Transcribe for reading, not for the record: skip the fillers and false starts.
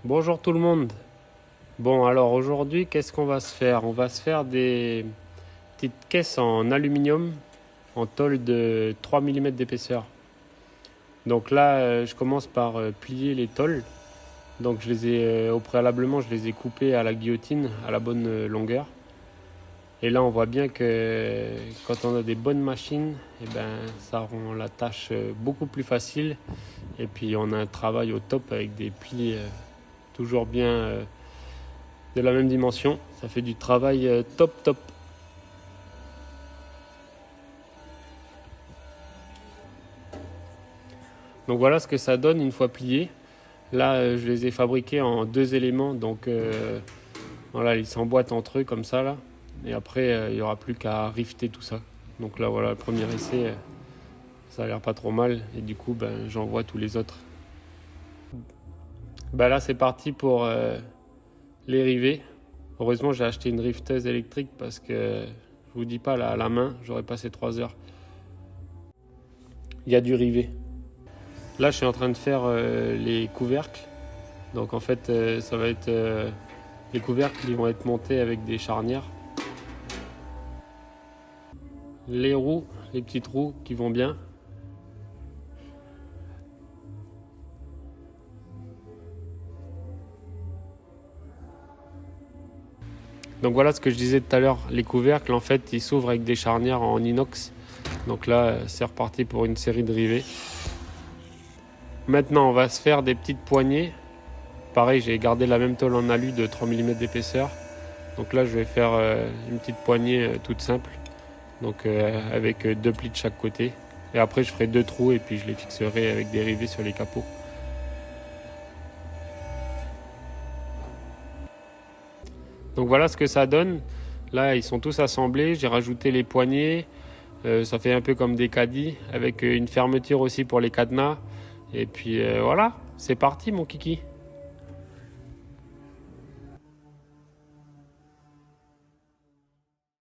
Bonjour tout le monde. Bon, alors aujourd'hui, qu'est-ce qu'on va se faire? On va se faire des petites caisses en aluminium en tôle de 3 mm d'épaisseur. Donc là, je commence par plier les tôles. Donc au préalablement, je les ai coupées à la guillotine à la bonne longueur. Et là, on voit bien que quand on a des bonnes machines, ça rend la tâche beaucoup plus facile. Et puis on a un travail au top avec des plis toujours bien de la même dimension. Ça fait du travail top. Donc voilà ce que ça donne une fois plié. Là, je les ai fabriqués en 2 éléments. Donc voilà, ils s'emboîtent entre eux comme ça là. Et après, il n'y aura plus qu'à rifter tout ça. Donc là, voilà, le premier essai, ça a l'air pas trop mal. Et du coup, j'envoie tous les autres. Là, c'est parti pour les rivets. Heureusement, j'ai acheté une rifteuse électrique parce que je vous dis pas, là, à la main, j'aurais passé 3 heures. Il y a du rivet. Là, je suis en train de faire les couvercles. Donc en fait, ça va être les couvercles, ils vont être montés avec des charnières. Les roues, les petites roues qui vont bien. Donc voilà ce que je disais tout à l'heure, les couvercles en fait ils s'ouvrent avec des charnières en inox. Donc là c'est reparti pour une série de rivets. Maintenant on va se faire des petites poignées. Pareil, j'ai gardé la même tôle en alu de 3 mm d'épaisseur. Donc là je vais faire une petite poignée toute simple. Donc avec 2 plis de chaque côté. Et après je ferai 2 trous et puis je les fixerai avec des rivets sur les capots. Donc voilà ce que ça donne. Là ils sont tous assemblés, j'ai rajouté les poignées. Ça fait un peu comme des caddies avec une fermeture aussi pour les cadenas. Et puis voilà, c'est parti mon kiki.